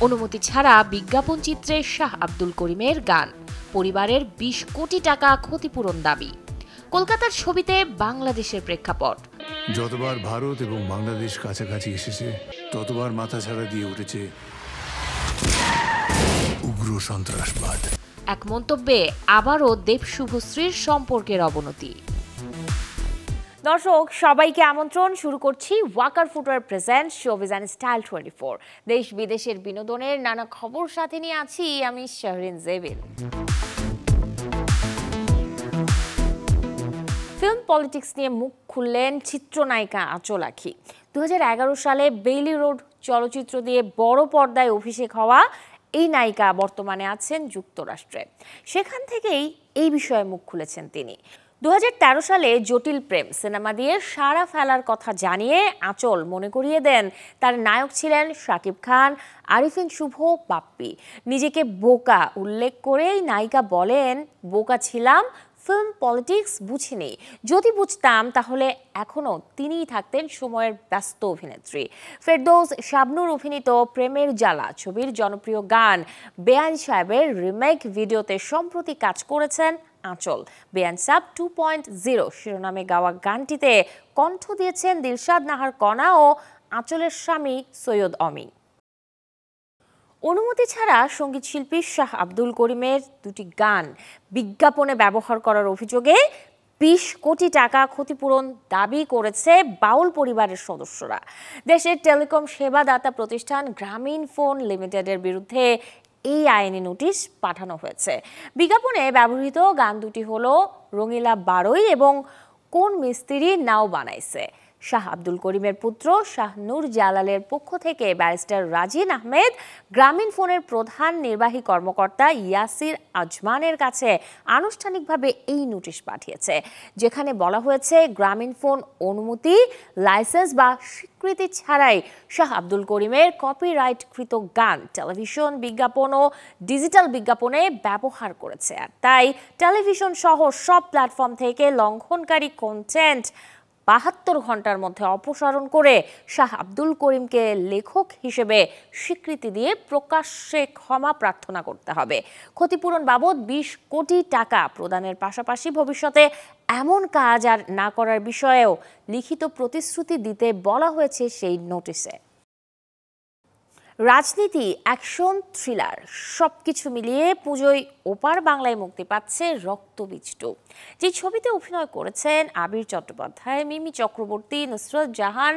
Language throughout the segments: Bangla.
অনুমতি ছাড়া বিজ্ঞাপন চিত্রে শাহ আব্দুল করিমের গান, পরিবারের ২০ কোটি টাকা ক্ষতিপূরণ দাবি। কলকাতার ছবিতে বাংলাদেশের প্রেক্ষাপট। যতবার ভারত এবং বাংলাদেশ কাছাকাছি এসেছে, ততবার মাথাছাড়া দিয়ে উঠেছে উগ্র সন্ত্রাসবাদ। এক মন্তব্যে আবারও দেব শুভশ্রীর সম্পর্কের অবনতি। দর্শক সবাইকে আমন্ত্রণ, শুরু করছি Walker footwear present showbiz and style 24। দেশ বিদেশের বিনোদনের নানা খবর সাথে নিয়ে আছি আমি শাহরিন জেবিন। ফিল্ম পলিটিক্স নিয়ে মুখ খুললেন চিত্রনায়িকা আঁচল আঁখি। ২০১১ সালে বেইলি রোড চলচ্চিত্র দিয়ে বড় পর্দায় অভিষেক হওয়া এই নায়িকা বর্তমানে আছেন যুক্তরাষ্ট্রে। সেখান থেকেই এই বিষয়ে মুখ খুলেছেন তিনি। ২০১৩ সালে জটিল প্রেম সিনেমা দিয়ে সাড়া ফেলার কথা জানিয়ে আঁচল মনে করিয়ে দেন তার নায়ক ছিলেন শাকিব খান, আরিফিন শুভ, বাপ্পি। নিজেকে বোকা উল্লেখ করেই নায়িকা বলেন, বোকা ছিলাম, ফিল্ম পলিটিক্স বুঝিনি। যদি বুঝতাম তাহলে এখনও তিনিই থাকতেন সময়ের ব্যস্ত অভিনেত্রী। ফেরদৌস শাবনূর অভিনীত প্রেমের জ্বালা ছবির জনপ্রিয় গান বেআইন সাহেবের রিমেক ভিডিওতে সম্প্রতি কাজ করেছেন আঁচল। বেআইন সাহেব 2.0 শিরোনামে গাওয়া গানটিতে কণ্ঠ দিয়েছেন দিলশাদ নাহার কণা ও আঁচলের স্বামী সৈয়দ অমি। অনুমতি ছাড়া সঙ্গীত শিল্পী শাহ আব্দুল করিমের দুটি গান বিজ্ঞাপনে ব্যবহার করার অভিযোগে ২০ কোটি টাকা ক্ষতিপূরণ দাবি করেছে বাউল পরিবারের সদস্যরা। দেশের টেলিকম সেবাদাতা প্রতিষ্ঠান গ্রামীণ ফোন লিমিটেডের বিরুদ্ধে এই আইনি নোটিশ পাঠানো হয়েছে। বিজ্ঞাপনে ব্যবহৃত গান দুটি হলো রঙিলা ১২ এবং কোন মিস্ত্রি নাও বানাইছে। শাহ আব্দুল করিমের পুত্র শাহ নূর জালালের পক্ষ থেকে ব্যারিস্টার রাজিন আহমেদ গ্রামীণ ফোনের প্রধান নির্বাহী কর্মকর্তা ইয়াসির আজমানের কাছে আনুষ্ঠানিকভাবে এই নোটিশ পাঠিয়েছে, যেখানে বলা হয়েছে গ্রামীণ ফোন অনুমতি, লাইসেন্স বা স্বীকৃতি ছাড়াই শাহ আব্দুল করিমের কপিরাইটকৃত গান টেলিভিশন বিজ্ঞাপন ও ডিজিটাল বিজ্ঞাপনে ব্যবহার করেছে। আর তাই টেলিভিশন সহ সব প্ল্যাটফর্ম থেকে লঙ্ঘনকারী কন্টেন্ট ৭২ ঘন্টার মধ্যে অপসারণ করে শাহ আব্দুল করিমকে লেখক হিসেবে স্বীকৃতি দিয়ে প্রকাশ্যে ক্ষমা প্রার্থনা করতে হবে। ক্ষতিপূরণ বাবদ ২০ কোটি টাকা প্রদানের পাশাপাশি ভবিষ্যতে এমন কাজ আর না করার বিষয়েও লিখিত প্রতিশ্রুতি দিতে বলা হয়েছে সেই নোটিশে। রাজনীতি, অ্যাকশন, থ্রিলার সবকিছু মিলিয়ে পুজোয় ওপার বাংলায় মুক্তি পাচ্ছে রক্তবীজ 2, যে ছবিতে অভিনয় করেছেন আবির চট্টোপাধ্যায়, মিমি চক্রবর্তী, নুসরত জাহান,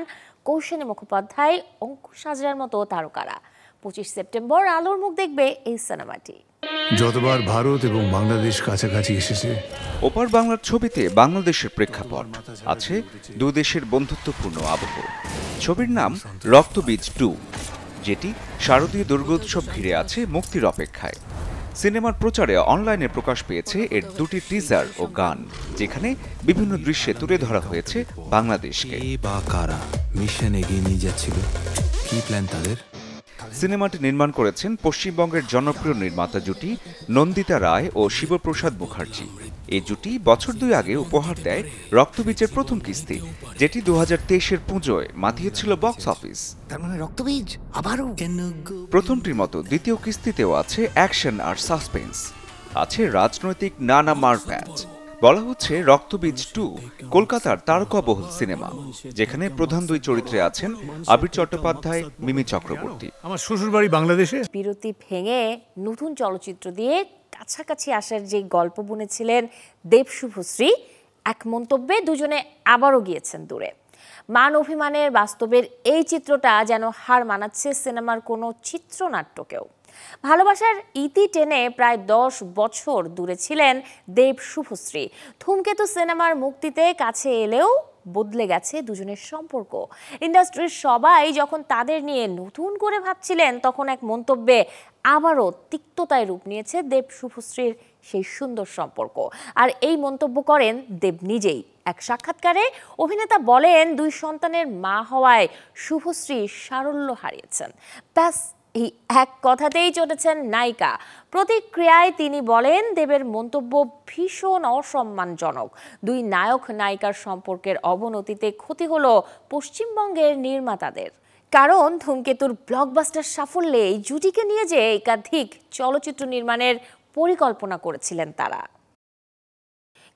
কৌশানী মুখোপাধ্যায়, অঙ্কুশ হাজরার মতো তারকারা। ২৫ সেপ্টেম্বর আলোর মুখ দেখবে এই সিনেমাটি। যতবার ভারত এবং বাংলাদেশ কাছাকাছি এসেছে, ওপার বাংলার ছবিতে বাংলাদেশের প্রেক্ষাপট আছে দুই দেশের বন্ধুত্বপূর্ণ আবহ। ছবির নাম রক্তবীজ 2, যেটি শারদীয় দুর্গোৎসব ঘিরে আছে মুক্তির অপেক্ষায়। সিনেমার প্রচারে অনলাইনে প্রকাশ পেয়েছে এর দুটি টিজার ও গান, যেখানে বিভিন্ন দৃশ্যে তুলে ধরা হয়েছে বাংলাদেশকে। মিশন এগিয়ে নিয়ে যাচ্ছিল, কি প্ল্যান তাদের? সিনেমাটি নির্মাণ করেছেন পশ্চিমবঙ্গের জনপ্রিয় নির্মাতা জুটি নন্দিতা রায় ও শিবপ্রসাদ মুখার্জি। এই জুটি বছর ২ আগে উপহার দেয় রক্তবীজের প্রথম কিস্তি, যেটি ২০২৩-এর পুজোয় মাতিয়েছিল বক্স অফিস। তার মানে রক্তবীজ আবারও প্রথমটির মতো দ্বিতীয় কিস্তিতেও আছে অ্যাকশন আর সাসপেন্স, আছে রাজনৈতিক নানা মারপ্যাচ। বলা হচ্ছে রক্তবীজ 2 কলকাতার তারকাবহুল সিনেমা, যেখানে প্রধান দুই চরিত্রে আছেন আবির চট্টোপাধ্যায়, মিমি চক্রবর্তী। আমার শ্বশুরবাড়ি বাংলাদেশে। বিরতি ভেঙে নতুন চলচ্চিত্র দিয়ে কাছাকাছি আসার যে গল্প বুনেছিলেন দেব শুভশ্রী, এক মন্তব্যে দুজনে আবারও গিয়েছেন দূরে। মান অভিমানের বাস্তবের এই চিত্রটা যেন হার মানাচ্ছে সিনেমার কোনো চিত্রনাট্যকেও। ভালোবাসার ইতি টেনে প্রায় ১০ বছর দূরে ছিলেন দেব শুভশ্রী। ধূমকেতু সিনেমার মুক্তিতে কাছে এলেও বদলে গেছে দুজনের সম্পর্ক। ইন্ডাস্ট্রির সবাই যখন তাদের নিয়ে নতুন করে ভাবছিলেন, তখন এক মন্তব্যে আবারও তিক্ততায় রূপ নিয়েছে দেব শুভশ্রীর সেই সুন্দর সম্পর্ক। আর এই মন্তব্য করেন দেব নিজেই। এক সাক্ষাৎকারে অভিনেতা বলেন, ২ সন্তানের মা হওয়ায় শুভশ্রী সারল্য হারিয়েছেন। ব্যাস এই এক কথাতেই চটেছেন নায়িকা। প্রতিক্রিয়ায় তিনি বলেন, দেবের মন্তব্য ভীষণ অসম্মানজনক। ২ নায়ক নায়িকার সম্পর্কের অবনতিতে ক্ষতি হলো পশ্চিমবঙ্গের নির্মাতাদের। কারণ ধূমকেতুর ব্লকবাস্টার সাফল্যে এই জুটিকে নিয়ে যে একাধিক চলচ্চিত্র নির্মাণের পরিকল্পনা করেছিলেন তারা।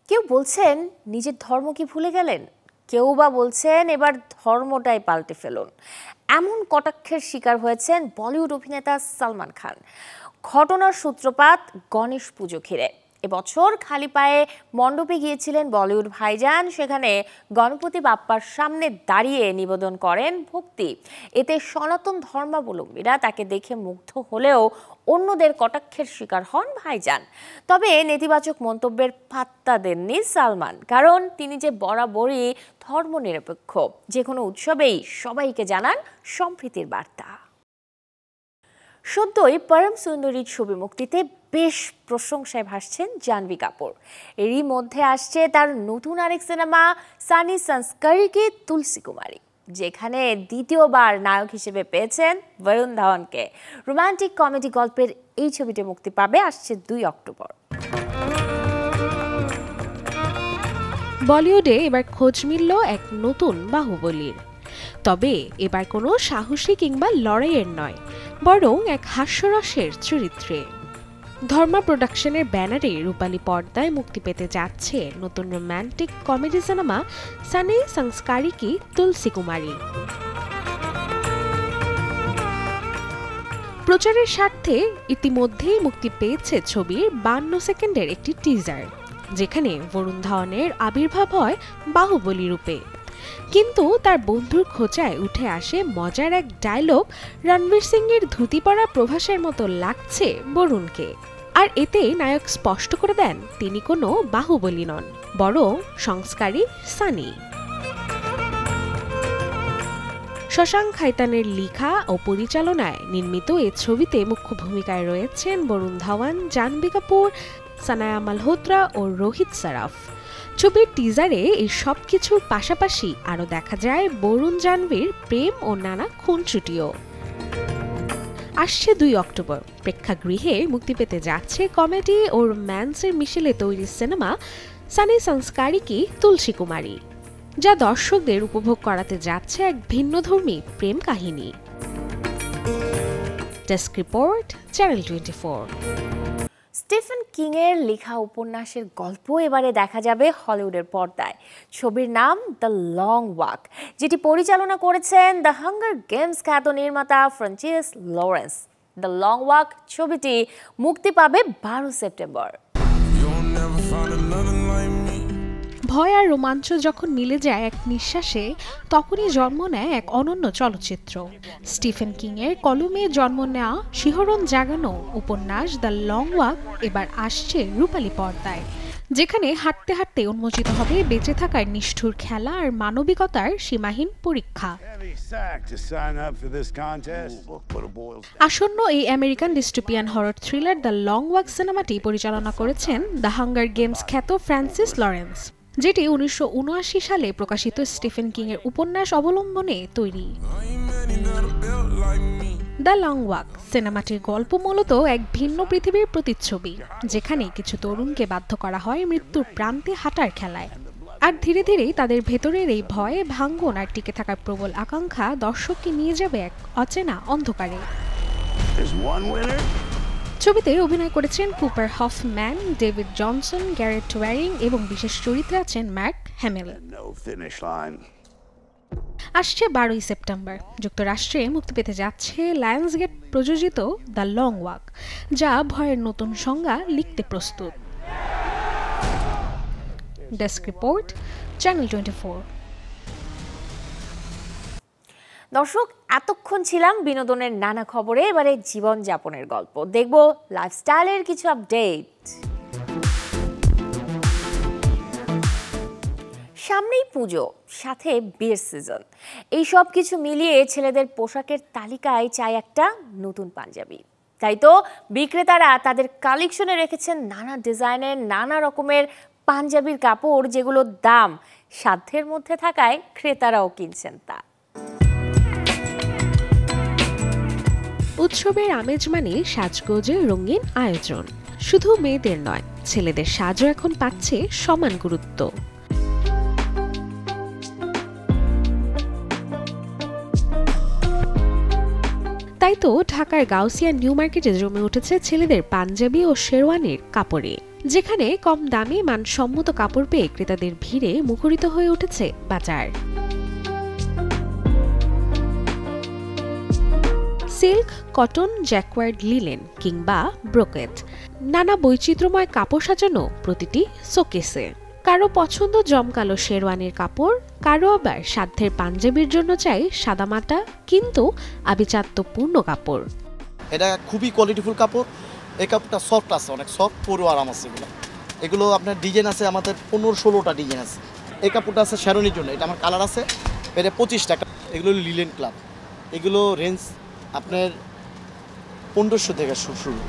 কেউ বলছেন নিজের ধর্ম কি ভুলে গেলেন, কেউ বা বলছেন এবার ধর্মটাই পাল্টে ফেলুন। এমন কটাক্ষের শিকার হয়েছেন বলিউড অভিনেতা সালমান খান। ঘটনার সূত্রপাত গণেশ পুজো ঘিরে। এবছর খালি পায়ে মণ্ডপে গিয়েছিলেন বলিউড ভাইজান, সেখানে গণপতি বাপ্পার সামনে দাঁড়িয়ে নিবেদন করেন ভক্তি। এতে সনাতন ধর্মাবলম্বীরা তাকে দেখে মুগ্ধ হলেও অন্যদের কটাক্ষের শিকার হন ভাইজান। তবে নেতিবাচক মন্তব্যের পাত্তা দেননি সালমান, কারণ তিনি যে বরাবরই ধর্মনিরপেক্ষ, যে কোনো উৎসবেই সবাইকে জানান সম্প্রীতির বার্তা। সদ্যই পরম সুন্দরী ছবি মুক্তিতে বেশ প্রশংসায় ভাসছেন জাহ্নবী কাপুর। এরই মধ্যে আসছে তার নতুন আরেক সিনেমা সানি সংস্কারি কি তুলসী কুমারী, যেখানে দ্বিতীয়বার নায়ক হিসেবে পেয়েছেন বরুণ ধাওয়ানকে। রোমান্টিক কমেডি গল্পের এই ছবিটি মুক্তি পাবে আসছে 2 অক্টোবর। বলিউডে এবার খোঁজ মিলল এক নতুন বাহুবলীর। তবে এবার কোনো সাহসী কিংবা লড়াইয়ের নয়, বরং এক হাস্যরসের চরিত্রে। ধর্মা প্রোডাকশনের ব্যানারে রূপালী পর্দায় মুক্তি পেতে যাচ্ছে নতুন রোমান্টিক কমেডি সিনেমা সানি সংস্কারি কি তুলসী কুমারী। প্রচারের স্বার্থে ইতিমধ্যেই মুক্তি পেয়েছে ছবির 52 সেকেন্ডের একটি টিজার, যেখানে বরুণ ধাওয়ানের আবির্ভাব হয় বাহুবলী রূপে। কিন্তু তার বন্ধুর খোঁচায় উঠে আসে মজার এক ডায়লগ, রণবীর সিং এর ধুতি পরা প্রভাসের মতো লাগছে বরুণকে। আর এতে নায়ক স্পষ্ট করে দেন তিনি কোনো বাহুবলী নন, বরং সংস্কারী সানি। শশাঙ্ক খাইতানের লেখা ও পরিচালনায় নির্মিত এই ছবিতে মুখ্য ভূমিকায় রয়েছেন বরুণ ধাওয়ান, জাহ্নবী কাপুর, সানায়া মালহোত্রা ও রোহিত সারাফ। ছবির টিজারে এই সব কিছুর পাশাপাশি আরও দেখা যায় বরুণ জাহ্নবীর প্রেম ও নানা খুনসুটিও। আসছে 2 অক্টোবর প্রেক্ষাগৃহে মুক্তি পেতে যাচ্ছে কমেডি ও রোম্যান্সের মিশেলে তৈরি সিনেমা সানি সংস্কারি কি তুলসী কুমারী, যা দর্শকদের উপভোগ করাতে যাচ্ছে এক ভিন্নধর্মী প্রেম কাহিনী। Desk report, channel 24। স্টিফেন কিংয়ের লেখা উপন্যাসের গল্প এবারে দেখা যাবে হলিউডের পর্দায়। ছবির নাম দ্য লং ওয়াক, যেটি পরিচালনা করেছেন দ্য হাঙ্গার গেমস খ্যাত নির্মাতা Francis Lawrence. The long walk ছবিটি মুক্তি পাবে 12 সেপ্টেম্বর। ভয় আর রোমাঞ্চ যখন মিলে যায় এক নিঃশ্বাসে, তখনই জন্ম নেয় এক অনন্য চলচ্চিত্র। স্টিফেন কিংয়ের কলমে জন্ম নেওয়া শিহরণ জাগানো উপন্যাস দ্য লং ওয়াক এবার আসছে রূপালী পর্দায়, যেখানে হাঁটতে হাঁটতে উন্মোচিত হবে বেঁচে থাকার নিষ্ঠুর খেলা আর মানবিকতার সীমাহীন পরীক্ষা। আসন্ন এই American dystopian horror thriller the long walk সিনেমাটি পরিচালনা করেছেন দ্য হাঙ্গার গেমস খ্যাত ফ্রান্সিস লরেন্স, যেটি 1979 সালে প্রকাশিত স্টিফেন কিংয়ের উপন্যাস অবলম্বনে তৈরি। দ্য লং ওয়াক সিনেমাটির গল্প মূলত এক ভিন্ন পৃথিবীর প্রতিচ্ছবি, যেখানে কিছু তরুণকে বাধ্য করা হয় মৃত্যুর প্রান্তে হাঁটার খেলায়। আর ধীরে ধীরেই তাদের ভেতরের এই ভয়ে ভাঙ্গন আর টিকে থাকার প্রবল আকাঙ্ক্ষা দর্শককে নিয়ে যাবে এক অচেনা অন্ধকারে। ছবিতে অভিনয় করেছেন Cooper Hofmann, David Johnson, গ্যারেট wiring এবং বিশেষ চরিত্রে আছেন মার্ক হ্যামিল। আসছে 12 সেপ্টেম্বর যুক্তরাষ্ট্রে মুক্তি পেতে যাচ্ছে লায়ন্সগেট প্রযোজিত দ্য লং ওয়াক, যা ভয়ের নতুন সংজ্ঞা লিখতে প্রস্তুত। Desk report, channel 24। দর্শক, এতক্ষণ ছিলাম বিনোদনের নানা খবরে, এবারে জীবনযাপনের গল্প দেখব, লাইফস্টাইলের কিছু আপডেট। সামনেই পুজো, সাথে বিয়ের সিজন, এই সব কিছু মিলিয়ে ছেলেদের পোশাকের তালিকায় চাই একটা নতুন পাঞ্জাবি। তাই তো বিক্রেতারা তাদের কালেকশনে রেখেছেন নানা ডিজাইনের নানা রকমের পাঞ্জাবির কাপড়, যেগুলোর দাম সাধ্যের মধ্যে থাকায় ক্রেতারাও কিনছেন তা। উৎসবের আমেজ মানে সাজগোজের রঙিন আয়োজন। শুধু মেয়েদের নয়, ছেলেদের সাজও এখন পাচ্ছে সমান গুরুত্ব। তাই তো ঢাকার গাউসিয়া নিউ মার্কেটে জমে উঠেছে ছেলেদের পাঞ্জাবি ও শেরওয়ানির কাপড়ে, যেখানে কম দামে মানসম্মত কাপড় পেয়ে ক্রেতাদের ভিড়ে মুখরিত হয়ে উঠেছে বাজার। সিল্ক, কটন, জ্যাকওয়ার্ড, লিলেন কিংবা ব্রোকেট, নানা বৈচিত্র্যময় কাপড় সাজানো প্রতিটি শোকেসে। কারো পছন্দ জমকালো শেরওয়ানির কাপড়, কারো আবার সাধ্যের পাঞ্জাবির জন্য চাই সাদামাটা কিন্তু আভিজাত্যপূর্ণ কাপড়। এটা খুবই কোয়ালিটিফুল কাপড়। এই কাপড়টা সফট আছে, অনেক সফট, পরু আরাম আছে। এগুলো আপনার ডিজাইন আছে আমাদের 15-16টা ডিজাইন আছে। এই কাপড়টা আছে শেরওয়ানির জন্য, এটা আমার কালার আছে, এটা 25 টাকা। এগুলো লিলেন ক্লাব, এগুলো রেঞ্জ আপনার 1500 থেকে শুরু।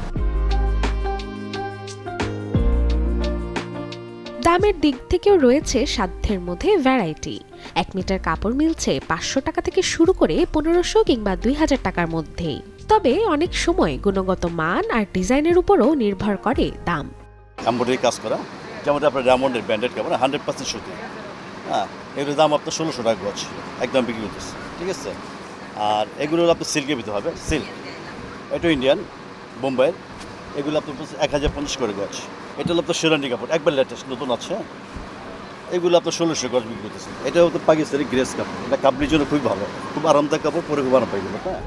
দামের দিক থেকেও রয়েছে সাধ্যের মধ্যে ভ্যারাইটি। 1 মিটার কাপড় মিলছে 500 টাকা থেকে শুরু করে 1500 কিংবা 2000 টাকার মধ্যেই। তবে অনেক সময় গুণগত মান আর ডিজাইনের উপরও নির্ভর করে দাম। এমব্রয়ডারি কাজ করা, যেমন আপনার ডায়মন্ডের ব্র্যান্ডেড কাপড় 100% সুতি। হ্যাঁ, এগুলোর দাম আপনার 1600 টাকা গজ একদম বিক্রি করতেছে, ঠিক আছে। আর এগুলো আপনার সিল্কের ভিতরে হবে, সিল্ক, এটা ইন্ডিয়ান বোম্বাইয়ের, এগুলো আপনার 1050 করে গজ। এটা হলো আপনার শেরওয়ানি কাপড়, একবার লেটেস্ট নতুন আছে, এগুলো আপনার 1600 গজ বিক্রি করতেছে। এটা হতো পাকিস্তানি গ্রেস কাপড়, এটা কাপড়ের জন্য খুবই ভালো, খুব আরামদায়ক কাপড়, পরে খুব আরাম পাই এগুলো। হ্যাঁ,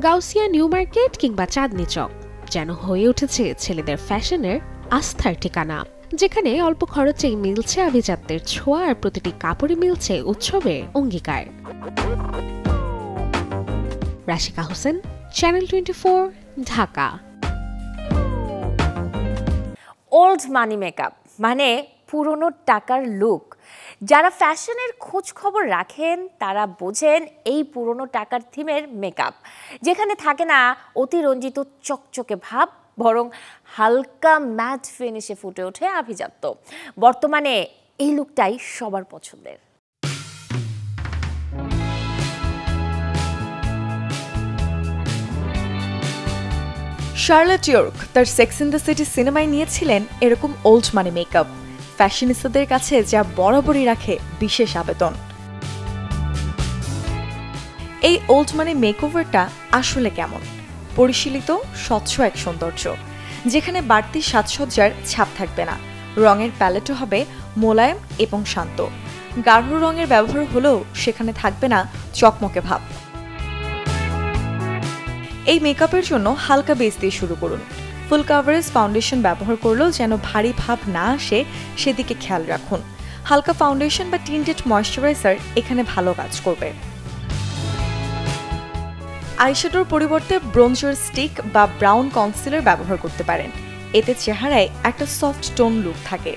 গাউসিয়া নিউ মার্কেট কিংবা চাঁদনি চক যেন হয়ে উঠেছে ছেলেদের ফ্যাশনের আস্থার ঠিকানা, যেখানে অল্প খরচেই মিলছে আভিজাত্যের ছোঁয়া আর প্রতিটি কাপড়ে মিলছে উৎসবের অঙ্গীকার। Rashika Hossain, channel 24, Dhaka. Old money makeup মানে পুরনো টাকার লুক। যারা ফ্যাশনের খোঁজ খবর রাখেন তারা বোঝেন এই পুরনো টাকার থিমের মেকআপ, যেখানে থাকে না অতিরঞ্জিত চকচকে ভাব, বরং হালকা ম্যাট ফিনিশে ফুটে ওঠে আভিজাত্য। বর্তমানে এই লুকটাই সবার পছন্দের। শার্লট ইয়র্ক তার সেক্স ইন দ্য সিটি সিনেমায় নিয়েছিলেন এরকম ওল্ড মানি মেকআপ। ফ্যাশনিস্টদের কাছে যা বরাবরই রাখে বিশেষ আবেদন। এই ওল্ড মানি মেকওভারটা আসলে কেমন? পরিশীলিত, স্বচ্ছ এক সৌন্দর্য, যেখানে বাড়তি সাজসজ্জার ছাপ থাকবে না। রঙের প্যালেটও হবে মোলায়েম এবং শান্ত। গাঢ় রঙের ব্যবহার হলেও সেখানে থাকবে না চকমকে ভাব। এই মেকআপের জন্য হালকা বেস দিয়ে শুরু করুন। ফুল কাভারেজ ফাউন্ডেশন ব্যবহার করলেও যেন ভারী ভাব না আসে সেদিকে খেয়াল রাখুন। হালকা ফাউন্ডেশন বা টিন্টেড ময়েশ্চারাইজার এখানে ভালো কাজ করবে। আইশ্যাডোর পরিবর্তে ব্রোঞ্জার স্টিক বা ব্রাউন কনসিলার ব্যবহার করতে পারেন। এতে চেহারায় একটা সফট টোন লুক থাকে।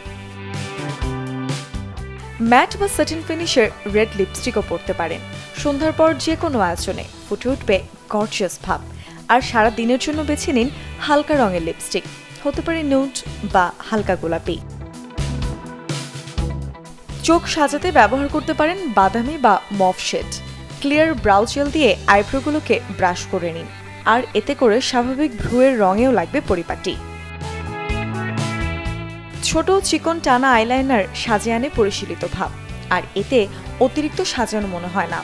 ম্যাট বা স্যাটিন ফিনিশের রেড লিপস্টিকও পরতে পারেন। সন্ধ্যার পর যে কোনো আয়োজনে ফুটে উঠবে গর্জিয়াস ভাব। আর সারা দিনের জন্য বেছে নিন হালকা রঙের লিপস্টিক, হতে পারে নুড বা হালকা গোলাপি। চোখ সাজাতে ব্যবহার করতে পারেন বাদামি বা mauve shade. Clear brow gel দিয়ে আইব্রোগুলোকে ব্রাশ করে নিন, আর এতে করে স্বাভাবিক ভ্রুয়ের রঙেও লাগবে পরিপাটি। ছোট চিকন টানা আইলাইনার সাজিয়ে আনে পরিশীলিত ভাব, আর এতে অতিরিক্ত সাজানো মনে হয় না।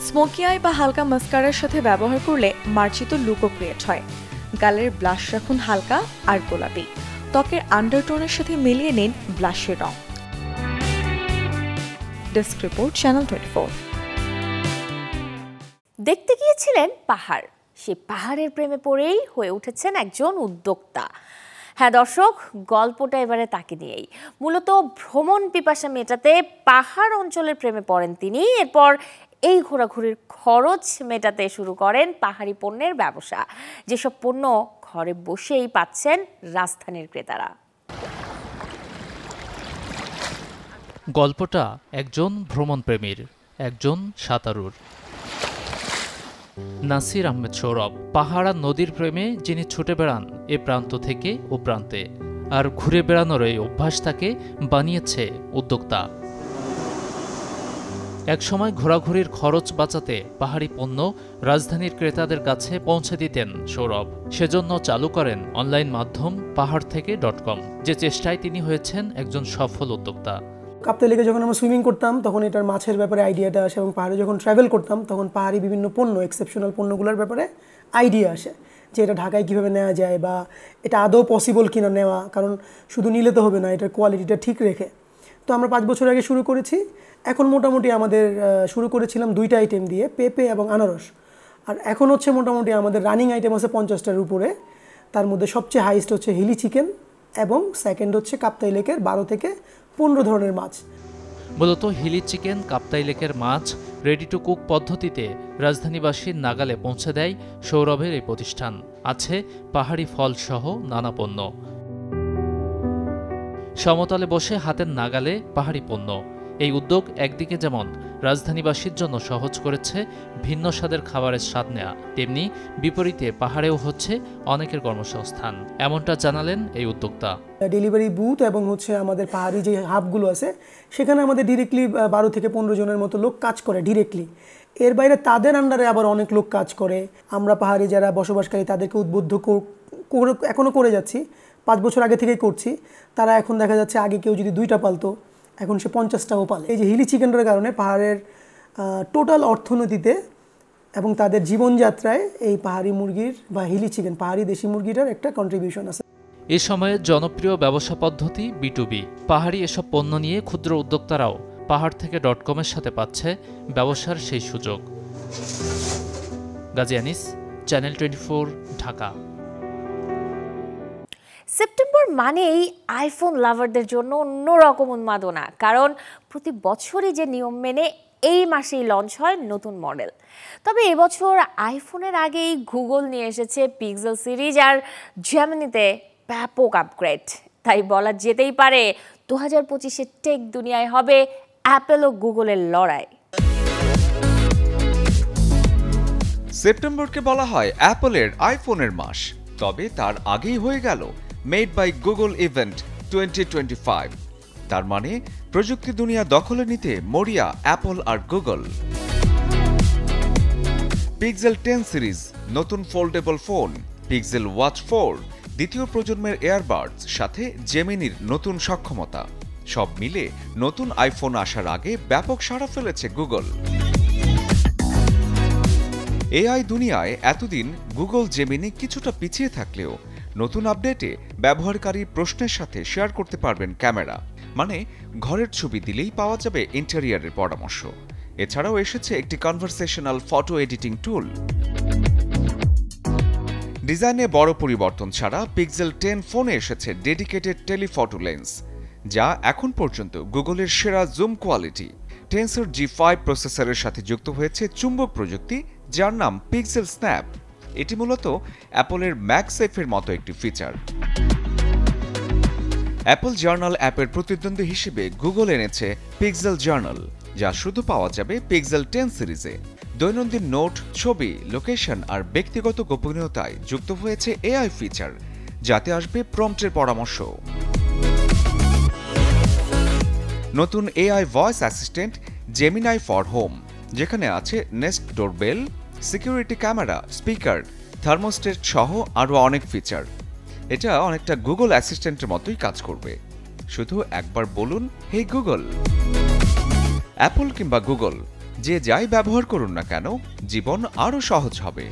স্মোকি আই বা হালকা মাস্কারার সাথে ব্যবহার করলে মার্জিত লুকও ক্রিয়েট হয়। গালের ব্লাশ রাখুন হালকা আর গোলাপি। ত্বকের আন্ডারটোনের সাথে মিলিয়ে নিন ব্লাশের রং। Desk report, channel 24। দেখতে গিয়েছিলেন পাহাড়, সে পাহাড়ের প্রেমে পড়েই হয়ে উঠেছেন একজন উদ্যোক্তা। হ্যাঁ দর্শক, গল্পটা এবারে তাকে নিয়েই। মূলত ভ্রমণ পিপাসা মেটাতে পাহাড় অঞ্চলের প্রেমে পড়েন তিনি। এরপর এই ঘোরাঘুরির খরচ মেটাতে শুরু করেন পাহাড়ি পণ্যের ব্যবসা, যেসব পণ্য ঘরে বসেই পাচ্ছেন রাজধানীর ক্রেতারা। গল্পটা একজন ভ্রমণপ্রেমীর, একজন সাঁতারুর। নাসির আহমেদ সৌরভ পাহাড় আর নদীর প্রেমে যিনি ছুটে বেড়ান এ প্রান্ত থেকে ও প্রান্তে, আর ঘুরে বেড়ানোর এই অভ্যাস তাকে বানিয়েছে উদ্যোক্তা। একসময় ঘোরাঘুরির খরচ বাঁচাতে পাহাড়ি পণ্য রাজধানীর ক্রেতাদের কাছে পৌঁছে দিতেন সৌরভ। সেজন্য চালু করেন অনলাইন মাধ্যম pahartheke.com, যে চেষ্টায় তিনি হয়েছেন একজন সফল উদ্যোক্তা। কাপ্তাই লেকে যখন আমরা সুইমিং করতাম তখন এটার মাছের ব্যাপারে আইডিয়াটা আসে, এবং পাহাড়ে যখন ট্রাভেল করতাম তখন পাহাড়ি বিভিন্ন পণ্য, এক্সেপশনাল পণ্যগুলোর ব্যাপারে আইডিয়া আসে যে এটা ঢাকায় কীভাবে নেওয়া যায় বা এটা আদৌ পসিবল কিনা নেওয়া, কারণ শুধু নিলে তো হবে না, এটার কোয়ালিটিটা ঠিক রেখে। তো আমরা 5 বছর আগে শুরু করেছি। এখন মোটামুটি আমাদের শুরু করেছিলাম 2টা আইটেম দিয়ে, পেঁপে এবং আনারস, আর এখন হচ্ছে মোটামুটি আমাদের রানিং আইটেম আছে 50টার উপরে। তার মধ্যে সবচেয়ে হাইস্ট হচ্ছে হিলি চিকেন এবং সেকেন্ড হচ্ছে কাপ্তাই লেকের 12 থেকে 15 ধরনের মাছ। মূলত হিলি চিকেন, কাপ্তাই লেকের মাছ রেডি টু কুক পদ্ধতিতে রাজধানীবাসীর নাগালে পৌঁছে দেয় সৌরভের এই প্রতিষ্ঠান। আছে পাহাড়ি ফলসহ নানা পণ্য, সমতলে বসে হাতের নাগালে পাহাড়ি পণ্য। এই উদ্যোগ একদিকে যেমন রাজধানীবাসীর জন্য সহজ করেছে ভিন্ন স্বাদের খাবারের স্বাদ নেওয়া, তেমনি বিপরীতে পাহাড়েও হচ্ছে অনেকের কর্মসংস্থান, এমনটা জানালেন এই উদ্যোক্তা। ডেলিভারি বুথ এবং হচ্ছে আমাদের পাহাড়ি যে হাবগুলো আছে সেখানে আমাদের ডিরেক্টলি 12 থেকে 15 জনের মতো লোক কাজ করে ডিরেক্টলি। এর বাইরে তাদের আন্ডারে আবার অনেক লোক কাজ করে। আমরা পাহাড়ি যারা বসবাসকারী তাদেরকে উদ্বুদ্ধ এখনও করে যাচ্ছি, 5 বছর আগে থেকেই করছি। তারা এখন দেখা যাচ্ছে আগে কেউ যদি 2টা পালতো এখন সে 50টাও পালে। এই যে হিলি চিকেনের কারণে পাহাড়ের টোটাল অর্থনীতিতে এবং তাদের জীবনযাত্রায় এই পাহাড়ি মুরগির বা হিলি চিকেন, পাহাড়ি দেশি মুরগিটার একটা কন্ট্রিবিউশন আছে। এ সময়ে জনপ্রিয় ব্যবসা পদ্ধতি B2B। পাহাড়ি এসব পণ্য নিয়ে ক্ষুদ্র উদ্যোক্তারাও পাহাড় থেকে .com-এর সাথে পাচ্ছে ব্যবসার সেই সুযোগ। গাজী আনিস, চ্যানেল 24, ঢাকা। সেপ্টেম্বর মানেই আইফোন লাভারদের জন্য অন্যরকম উন্মাদনা, কারণ প্রতি বছরই যে নিয়ম মেনে এই মাসেই লঞ্চ হয় নতুন মডেল। তবে এবছর আইফোনের আগেই গুগল নিয়ে এসেছে পিক্সেল সিরিজ আর জেমিনিতে ব্যাপক আপগ্রেড। তাই বলা যেতেই পারে 2025-এ টেক দুনিয়ায় হবে অ্যাপল ও গুগলের লড়াই। সেপ্টেম্বরকে বলা হয় অ্যাপলের আইফোনের মাস, তবে তার আগেই হয়ে গেল মেড বাই গুগল ইভেন্ট 2025। তার মানে প্রযুক্তি দুনিয়া দখলে নিতে মরিয়া অ্যাপল আর গুগল। পিক্সেল 10 সিরিজ, নতুন ফোল্ডেবল ফোন, পিক্সেল ওয়াচ 4, দ্বিতীয় প্রজন্মের এয়ারবাডস, সাথে জেমিনির নতুন সক্ষমতা, সব মিলে নতুন আইফোন আসার আগে ব্যাপক সাড়া ফেলেছে গুগল। এআই দুনিয়ায় এতদিন গুগল জেমিনি কিছুটা পিছিয়ে থাকলেও নতুন আপডেটে ব্যবহারকারী প্রশ্নের সাথে শেয়ার করতে পারবেন ক্যামেরা, মানে ঘরের ছবি দিলেই পাওয়া যাবে ইন্টেরিয়ারের পরামর্শ। এছাড়াও এসেছে একটি কনভারসেশনাল ফটো এডিটিং টুল। ডিজাইনে বড় পরিবর্তন ছাড়া পিক্সেল 10 ফোনে এসেছে ডেডিকেটেড টেলিফটো লেন্স, যা এখন পর্যন্ত গুগলের সেরা জুম কোয়ালিটি। টেনসর G5 প্রসেসরের সাথে যুক্ত হয়েছে চুম্বক প্রযুক্তি, যার নাম পিক্সেল স্ন্যাপ। এটি মূলত অ্যাপলের ম্যাগসেফের মতো একটি ফিচার। অ্যাপল জার্নাল অ্যাপের প্রতিদ্বন্দ্বী হিসেবে গুগল এনেছে পিক্সেল জার্নাল, যা শুধু পাওয়া যাবে পিক্সেল 10 সিরিজে। দৈনন্দিন নোট, ছবি, লোকেশন আর ব্যক্তিগত গোপনীয়তায় যুক্ত হয়েছে এআই ফিচার, যাতে আসবে প্রম্পটের পরামর্শ। নতুন AI voice assistant Gemini for home, যেখানে আছে nest doorbell, security camera, speaker, thermostat সহ আরও অনেক ফিচার। এটা অনেকটা গুগল অ্যাসিস্ট্যান্টের মতোই কাজ করবে। শুধু একবার বলুন, হে গুগল। অ্যাপল কিংবা গুগল, যে যাই ব্যবহার করুন না কেন, জীবন আরও সহজ হবে।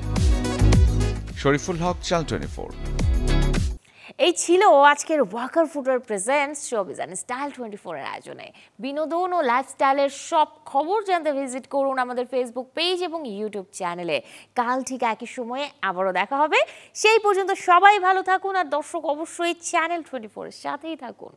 শরীফুল হক, চ্যানেল 24। এই ছিল আজকের Walker footwear presents showbiz and style 24 এর আয়োজনে। বিনোদন ও লাইফস্টাইলের সব খবর জানতে ভিজিট করুন আমাদের ফেসবুক পেজ এবং ইউটিউব চ্যানেলে। কাল ঠিক একই সময়ে আবারও দেখা হবে। সেই পর্যন্ত সবাই ভালো থাকুন, আর দর্শক অবশ্যই চ্যানেল 24 এর সাথেই থাকুন।